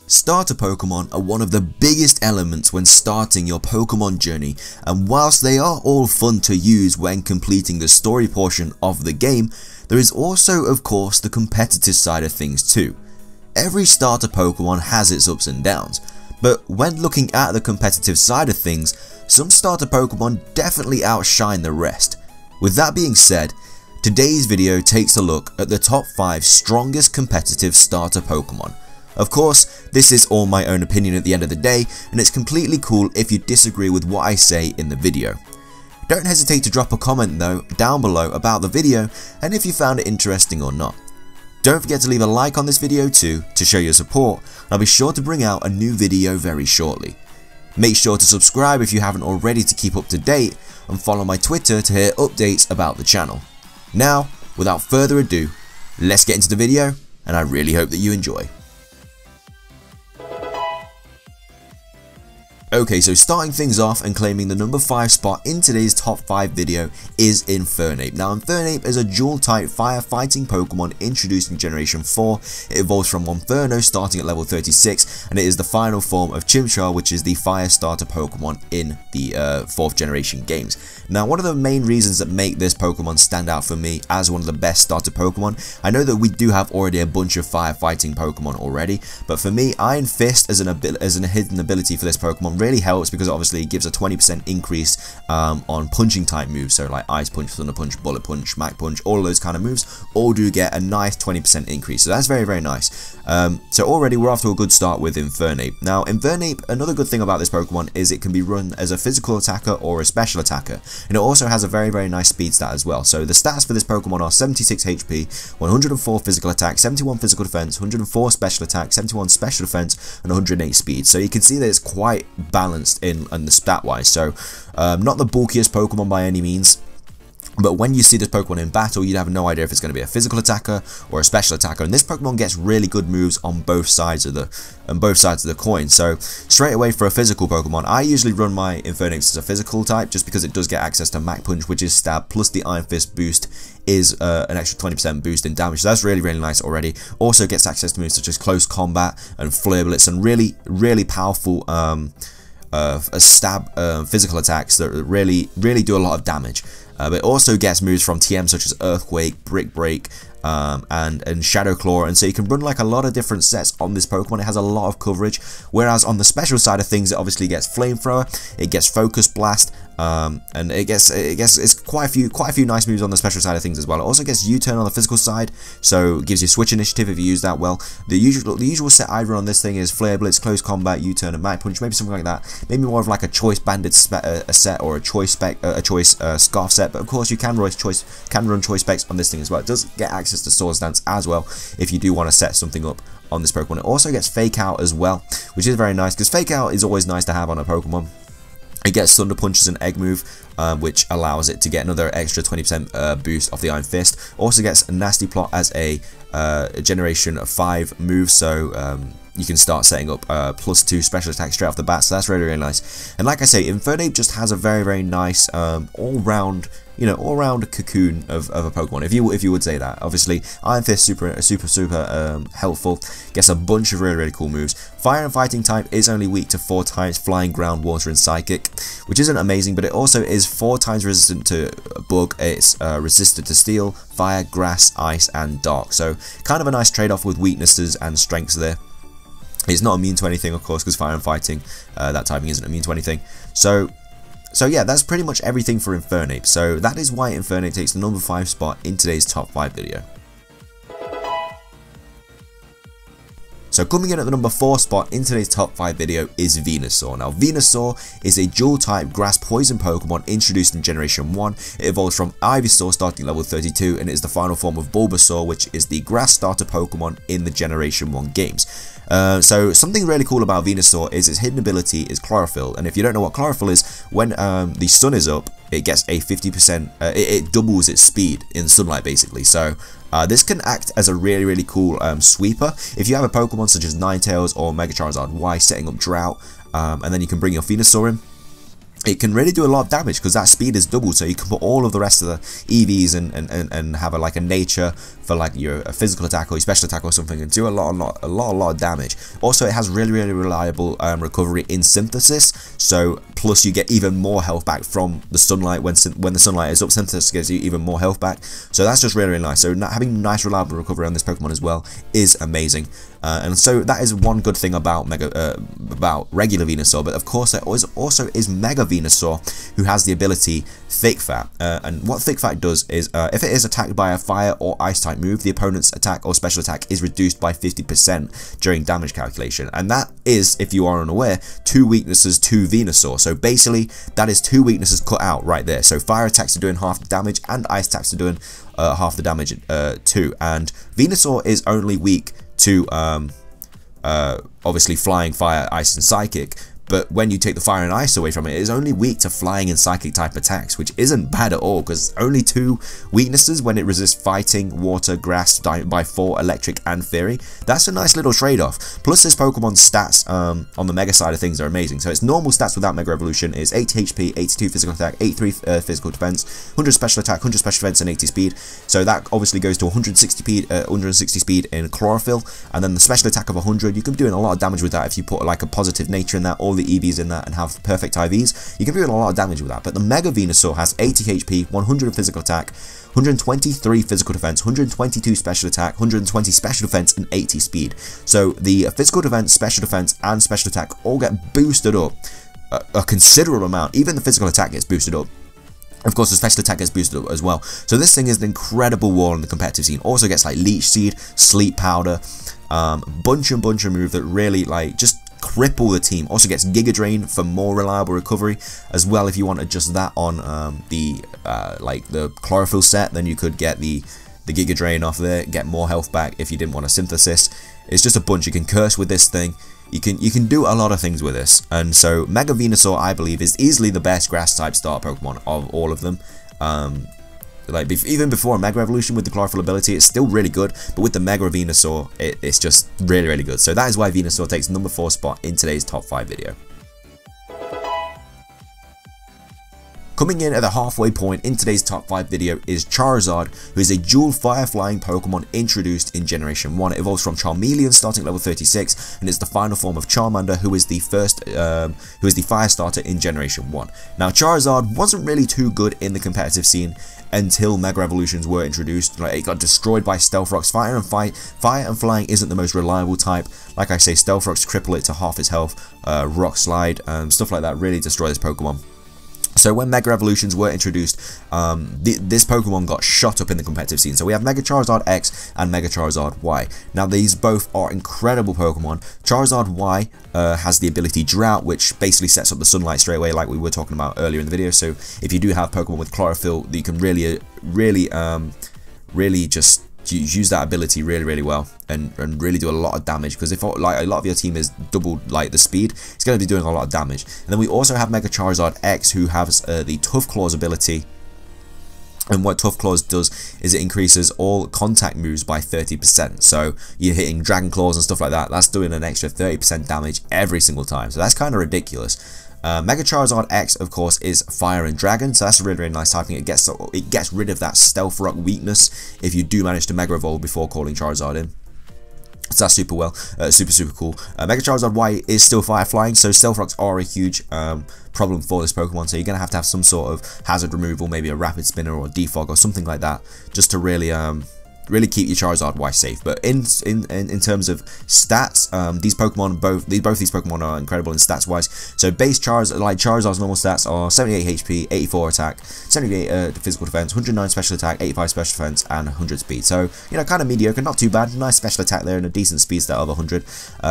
Starter Pokemon are one of the biggest elements when starting your Pokemon journey, and whilst they are all fun to use when completing the story portion of the game, there is also of course the competitive side of things too. Every starter Pokemon has its ups and downs, but when looking at the competitive side of things, some starter Pokemon definitely outshine the rest. With that being said, today's video takes a look at the top 5 strongest competitive starter Pokemon. Of course, this is all my own opinion at the end of the day, and it's completely cool if you disagree with what I say in the video. Don't hesitate to drop a comment though down below about the video and if you found it interesting or not. Don't forget to leave a like on this video too to show your support, and I'll be sure to bring out a new video very shortly. Make sure to subscribe if you haven't already to keep up to date, and follow my Twitter to hear updates about the channel. Now, without further ado, let's get into the video, and I really hope that you enjoy. Okay, so starting things off and claiming the number 5 spot in today's top 5 video is Infernape. Now Infernape is a dual type firefighting Pokemon introduced in Generation 4. It evolves from Inferno starting at level 36, and it is the final form of Chimchar, which is the fire starter Pokemon in the 4th generation games. Now one of the main reasons that make this Pokemon stand out for me as one of the best starter Pokemon, I know that we do have already a bunch of firefighting Pokemon already, but for me Iron Fist as a hidden ability for this Pokemon really helps because obviously it gives a 20% increase on punching type moves, so like Ice Punch, Thunder Punch, Bullet Punch, Mach Punch, all of those kind of moves all do get a nice 20% increase, so that's very, very nice. So already we're off to a good start with Infernape. Now Infernape, another good thing about this Pokemon is it can be run as a physical attacker or a special attacker, and it also has a very, very nice speed stat as well. So the stats for this Pokemon are 76 HP, 104 physical attack, 71 physical defense, 104 special attack, 71 special defense, and 108 speed. So you can see that it's quite balanced in the stat wise. So not the bulkiest Pokemon by any means, but when you see this Pokemon in battle, you'd have no idea if it's going to be a physical attacker or a special attacker. And this Pokemon gets really good moves on both sides of the coin. So straight away for a physical Pokemon, I usually run my Infernape as a physical type, just because it does get access to Mach Punch, which is stab, plus the Iron Fist boost is an extra 20% boost in damage. So that's really, really nice already. Also gets access to moves such as Close Combat and Flare Blitz, and really, really powerful physical attacks that really do a lot of damage. But it also gets moves from TM such as Earthquake, Brick Break, and Shadow Claw, and so you can run like a lot of different sets on this Pokemon. It has a lot of coverage, whereas on the special side of things, it obviously gets Flamethrower, it gets Focus Blast, and it's quite a few nice moves on the special side of things as well. It also gets U-Turn on the physical side, so it gives you Switch Initiative if you use that well. The usual set I run on this thing is Flare Blitz, Close Combat, U-Turn, and Mach Punch, maybe something like that. Maybe more of like a Choice Banded set or a Choice Scarf set, but of course you can run Choice Specs on this thing as well. It does get access to Swords Dance as well if you do want to set something up on this Pokemon. It also gets Fake Out as well, which is very nice because Fake Out is always nice to have on a Pokemon. It gets Thunder Punch as an egg move, which allows it to get another extra 20% boost off the Iron Fist. Also gets a Nasty Plot as a Generation 5 move, so you can start setting up +2 special attack straight off the bat, so that's really, really nice. And like I say, Infernape just has a very, very nice all-round cocoon of a Pokemon, if you would say that. Obviously, Iron Fist super helpful, gets a bunch of really, really cool moves. Fire and Fighting type is only weak to 4 types, Flying, Ground, Water, and Psychic, which isn't amazing, but it also is 4 times resistant to Bug. It's resistant to Steel, Fire, Grass, Ice, and Dark. So kind of a nice trade-off with weaknesses and strengths there. It's not immune to anything, of course, because Fire and Fighting, that typing isn't immune to anything. So yeah, that's pretty much everything for Infernape. So that is why Infernape takes the number 5 spot in today's top 5 video. So coming in at the number 4 spot in today's top 5 video is Venusaur. Now Venusaur is a dual type grass poison Pokemon introduced in Generation 1. It evolves from Ivysaur starting level 32, and it is the final form of Bulbasaur, which is the grass starter Pokemon in the Generation 1 games. So something really cool about Venusaur is its hidden ability is Chlorophyll, and if you don't know what Chlorophyll is, when the sun is up, it gets a 50%, it doubles its speed in sunlight basically. So this can act as a really, really cool sweeper. If you have a Pokemon such as Ninetales or Mega Charizard Y setting up Drought, and then you can bring your Venusaur in, it can really do a lot of damage because that speed is doubled, so you can put all of the rest of the EVs and have like a nature for like your physical attack or your special attack or something and do a lot of damage. Also, it has really reliable recovery in synthesis, so plus you get even more health back from the sunlight. When the sunlight is up, synthesis gives you even more health back, so that's just really nice. So having nice reliable recovery on this Pokemon as well is amazing. And so that is one good thing about regular Venusaur, but of course there also is Mega Venusaur, who has the ability Thick Fat. And what Thick Fat does is, if it is attacked by a fire or ice type move, the opponent's attack or special attack is reduced by 50% during damage calculation. And that is, if you are unaware, 2 weaknesses to Venusaur. So basically, that is 2 weaknesses cut out right there. So fire attacks are doing half the damage, and ice attacks are doing half the damage too. And Venusaur is only weak to obviously flying, fire, ice, and psychic, but when you take the fire and ice away from it, it is only weak to flying and psychic type attacks, which isn't bad at all, because only 2 weaknesses when it resists fighting, water, grass, by 4, electric, and fairy. That's a nice little trade-off. Plus, this Pokemon's stats on the Mega side of things are amazing. So its normal stats without Mega Evolution is 80 HP, 82 physical attack, 83 physical defense, 100 special attack, 100 special defense, and 80 speed. So that obviously goes to 160 speed in Chlorophyll, and then the special attack of 100. You can be doing a lot of damage with that if you put like a positive nature in that, all the EVs in that, and have perfect IVs. You can be doing a lot of damage with that. But the Mega Venusaur has 80 HP, 100 physical attack, 123 physical defense, 122 special attack, 120 special defense, and 80 speed. So the physical defense, special defense, and special attack all get boosted up a considerable amount. Even the physical attack gets boosted up. Of course, the special attack gets boosted up as well. So this thing is an incredible wall in the competitive scene. Also gets like Leech Seed, Sleep Powder, bunch of moves that really like just cripple the team. Also gets Giga Drain for more reliable recovery as well. If you want to adjust that on like the Chlorophyll set, then you could get the Giga Drain off there, get more health back if you didn't want to synthesis. It's just a bunch. You can curse with this thing. You can do a lot of things with this, and so Mega Venusaur, I believe, is easily the best grass type start Pokemon of all of them. Like even before Mega Evolution with the Chlorophyll ability, it's still really good, but with the Mega Venusaur, it's just really good. So that is why Venusaur takes the number 4 spot in today's top 5 video. Coming in at the halfway point in today's top 5 video is Charizard, who is a dual fire flying Pokemon introduced in Generation 1. It evolves from Charmeleon starting at level 36, and it's the final form of Charmander, who is the fire starter in Generation 1. Now Charizard wasn't really too good in the competitive scene until Mega Evolutions were introduced. Like, it got destroyed by Stealth Rocks. Fire and flying isn't the most reliable type. Like I say, Stealth Rocks cripple it to half its health. Rock Slide, stuff like that really destroy this Pokemon. So when Mega Evolutions were introduced, this Pokemon got shot up in the competitive scene. So we have Mega Charizard X and Mega Charizard Y. Now these both are incredible Pokemon. Charizard Y has the ability Drought, which basically sets up the sunlight straight away, like we were talking about earlier in the video. So if you do have Pokemon with Chlorophyll, you can really just use that ability really well and really do a lot of damage, because if like a lot of your team is double like the speed, it's going to be doing a lot of damage. And then we also have Mega Charizard X, who has the Tough Claws ability, and what Tough Claws does is it increases all contact moves by 30%. So you're hitting Dragon Claws and stuff like that, that's doing an extra 30% damage every single time. So that's kind of ridiculous. Mega Charizard X, of course, is Fire and Dragon, so that's a really nice typing. It gets rid of that Stealth Rock weakness if you do manage to Mega Evolve before calling Charizard in. So that's super cool. Mega Charizard Y is still Fire Flying, so Stealth Rocks are a huge problem for this Pokemon. So you're gonna have to have some sort of hazard removal, maybe a Rapid Spinner or a Defog or something like that, just to really keep your Charizard Y safe. But in terms of stats, both these Pokemon are incredible in stats wise. So base Charizard, like Charizard's normal stats are 78 HP, 84 attack, 78 physical defense, 109 special attack, 85 special defense, and 100 speed. So, you know, kind of mediocre, not too bad. Nice special attack there and a decent speed stat of 100.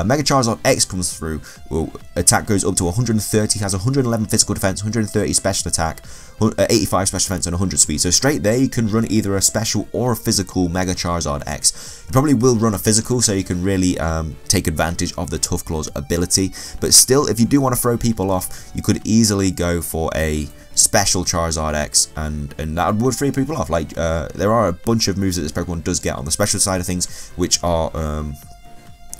Mega Charizard X comes through. Well, attack goes up to 130, has 111 physical defense, 130 special attack, 85 special defense, and 100 speed. So straight there, you can run either a special or a physical Mega Charizard X. You probably will run a physical, so you can really take advantage of the Tough Claws ability. But still, if you do want to throw people off, you could easily go for a special Charizard X, and that would free people off. Like there are a bunch of moves that this Pokemon does get on the special side of things, which are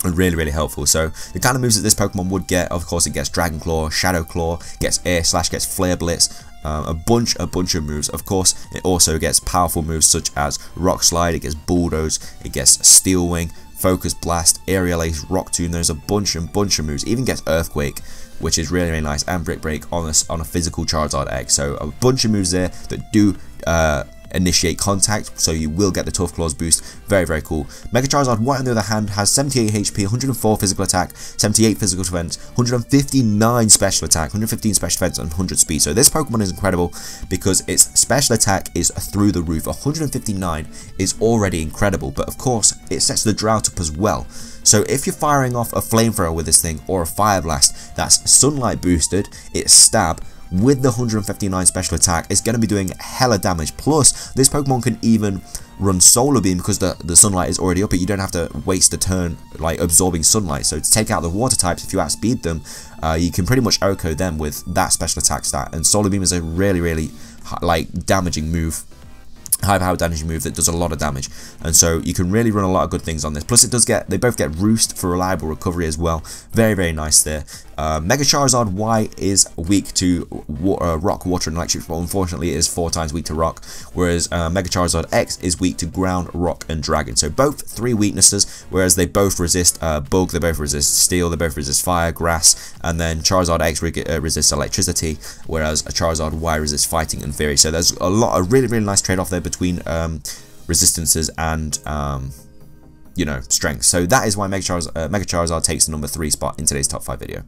really helpful. So the kind of moves that this Pokemon would get, of course, it gets Dragon Claw, Shadow Claw, gets Air Slash, gets Flare Blitz, a bunch of moves. Of course, it also gets powerful moves such as Rock Slide, it gets Bulldoze, it gets Steel Wing, Focus Blast, Aerial Ace, Rock Tomb. There's a bunch of moves. Even gets Earthquake, which is really nice, and Brick Break on a physical Charizard X. So a bunch of moves there that do initiate contact, so you will get the Tough Claws boost. Very cool. Mega Charizard White, on the other hand, has 78 HP, 104 physical attack, 78 physical defense, 159 special attack, 115 special defense, and 100 speed. So this Pokemon is incredible because its special attack is through the roof. 159 is already incredible, but of course it sets the drought up as well. So if you're firing off a Flamethrower with this thing, or a Fire Blast that's Sunlight boosted, its stab with the 159 special attack is going to be doing hella damage. Plus, this Pokemon can even run Solar Beam because the sunlight is already up it. You don't have to waste a turn like absorbing sunlight. So to take out the water types, if you outspeed them, you can pretty much OHKO them with that special attack stat. And Solar Beam is a really like damaging move. High power damaging move that does a lot of damage, and so you can really run a lot of good things on this. Plus they both get Roost for reliable recovery as well. Very nice there. Mega Charizard Y is weak to rock, water, and electric, but unfortunately it is 4 times weak to rock, whereas Mega Charizard X is weak to ground, rock, and dragon. So both 3 weaknesses, whereas they both resist bug, they both resist steel, they both resist fire, grass, and then Charizard X resists electricity, whereas Charizard Y resists fighting and fury. So there's a lot of really nice trade-off there between resistances and you know, strength. So that is why Mega Charizard takes the number 3 spot in today's top 5 video.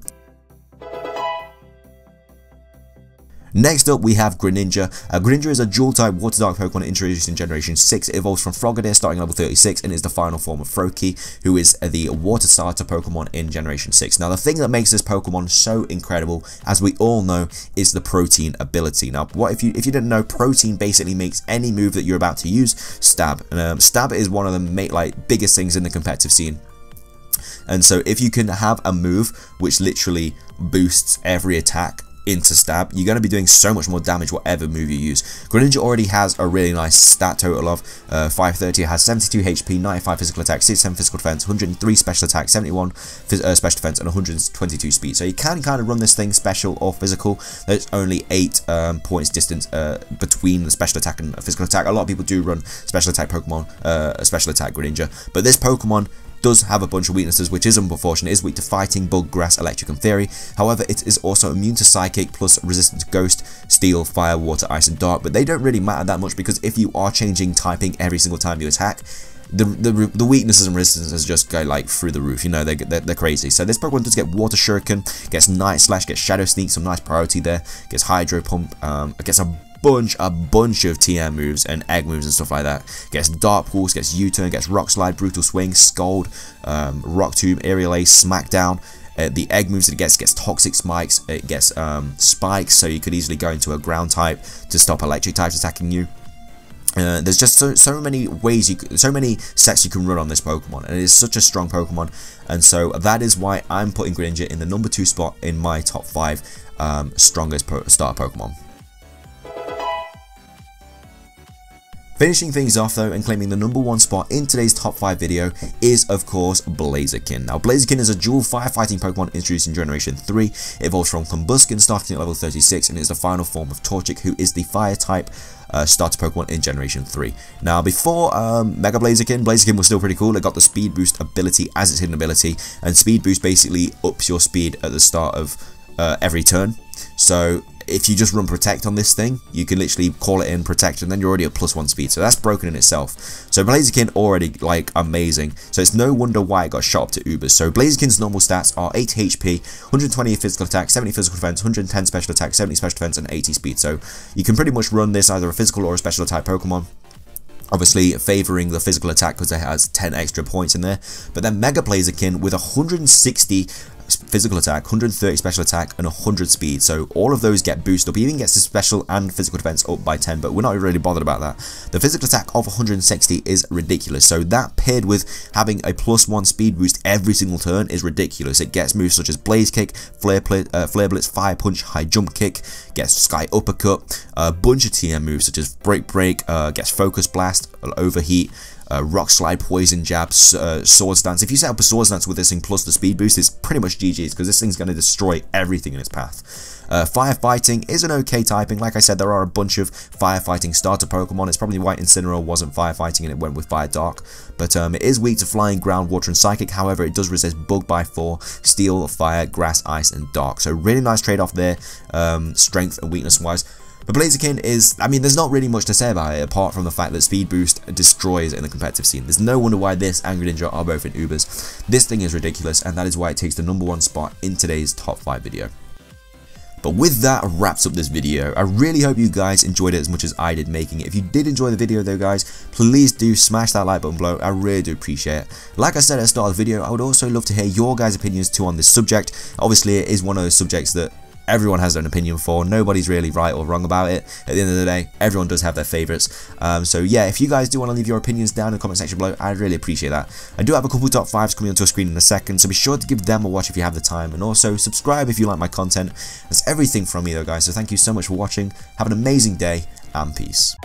Next up, we have Greninja. Greninja is a dual-type water-dark Pokemon introduced in Generation 6. It evolves from Frogadier starting level 36 and is the final form of Froakie, who is the water starter Pokemon in Generation 6. Now, the thing that makes this Pokemon so incredible, as we all know, is the Protein ability. Now, if you didn't know, Protein basically makes any move that you're about to use stab. Stab is one of the biggest things in the competitive scene. And so if you can have a move which literally boosts every attack into stab, you're going to be doing so much more damage whatever move you use. Greninja already has a really nice stat total of 530. It has 72 HP, 95 physical attack, 67 physical defense, 103 special attack, 71 special defense, and 122 speed. So you can kind of run this thing special or physical. There's only 8 points distance between the special attack and physical attack. A lot of people do run special attack Pokemon, special attack Greninja, but this Pokemon does have a bunch of weaknesses, which is unfortunate. It is weak to fighting, bug, grass, electric, and fury. However, it is also immune to psychic, plus resistant to ghost, steel, fire, water, ice, and dark. But they don't really matter that much because if you are changing typing every single time you attack, the weaknesses and resistances just go like through the roof. You know, they're crazy. So this Pokemon does get Water Shuriken, gets Night Slash, gets Shadow Sneak, some nice priority there, gets Hydro Pump, gets a bunch of TM moves and egg moves and stuff like that. Gets Dark Pulse, gets U-Turn, gets Rock Slide, Brutal Swing, Scold, Rock Tomb, Aerial Ace, Smackdown. The egg moves that it gets Toxic Spikes, it gets Spikes, so you could easily go into a ground type to stop electric types attacking you. There's just so many ways so many sets you can run on this Pokemon, and it is such a strong Pokemon, and so that is why I'm putting Greninja in the number 2 spot in my top 5 strongest starter Pokemon. Finishing things off though and claiming the number 1 spot in today's top 5 video is of course Blaziken. Now Blaziken is a dual firefighting Pokemon introduced in Generation 3. It evolves from Combusken starting at level 36 and is the final form of Torchic, who is the fire type starter Pokemon in Generation 3. Now before Mega Blaziken was still pretty cool. It got the Speed Boost ability as its hidden ability, and Speed Boost basically ups your speed at the start of every turn. So if you just run Protect on this thing, you can literally call it in Protect and then you're already at +1 speed. So that's broken in itself. So Blaziken already like amazing. So it's no wonder why it got shot up to Ubers. So Blaziken's normal stats are 80 HP, 120 physical attack, 70 physical defense, 110 special attack, 70 special defense, and 80 speed. So you can pretty much run this either a physical or a special type Pokemon. Obviously favouring the physical attack because it has 10 extra points in there. But then Mega Blaziken with 160 physical attack, 130 special attack, and 100 speed. So all of those get boosted up. He even gets the special and physical defense up by 10, but we're not really bothered about that. The physical attack of 160 is ridiculous. So that paired with having a +1 speed boost every single turn is ridiculous. It gets moves such as Blaze Kick, Flare Blitz, Fire Punch, High Jump Kick, gets Sky Uppercut, a bunch of TM moves such as Break, gets Focus Blast, Overheat, Rock Slide, Poison Jab, Sword Stance. If you set up a Sword Stance with this thing plus the speed boost, it's pretty much GG's, because this thing's going to destroy everything in its path. Firefighting is an okay typing. Like I said, there are a bunch of firefighting starter Pokemon. It's probably why Incineroar wasn't firefighting and it went with Fire Dark. But it is weak to Flying, Ground, Water, and Psychic. However, it does resist Bug by 4, Steel, Fire, Grass, Ice, and Dark. So really nice trade-off there, strength and weakness-wise. But Blaziken is, I mean, there's not really much to say about it, apart from the fact that Speed Boost destroys in the competitive scene. There's no wonder why this and Greninja are both in Ubers. This thing is ridiculous, and that is why it takes the #1 spot in today's top 5 video. But with that wraps up this video. I really hope you guys enjoyed it as much as I did making it. If you did enjoy the video though guys, please do smash that like button below. I really do appreciate it. Like I said at the start of the video, I would also love to hear your guys' opinions too on this subject. Obviously it is one of those subjects that everyone has their own opinion for. Nobody's really right or wrong about it. At the end of the day, everyone does have their favourites. So yeah, if you guys do want to leave your opinions down in the comment section below, I'd really appreciate that. I do have a couple top 5s coming onto a screen in a second, so be sure to give them a watch if you have the time, and also subscribe if you like my content. That's everything from me though guys, so thank you so much for watching. Have an amazing day, and peace.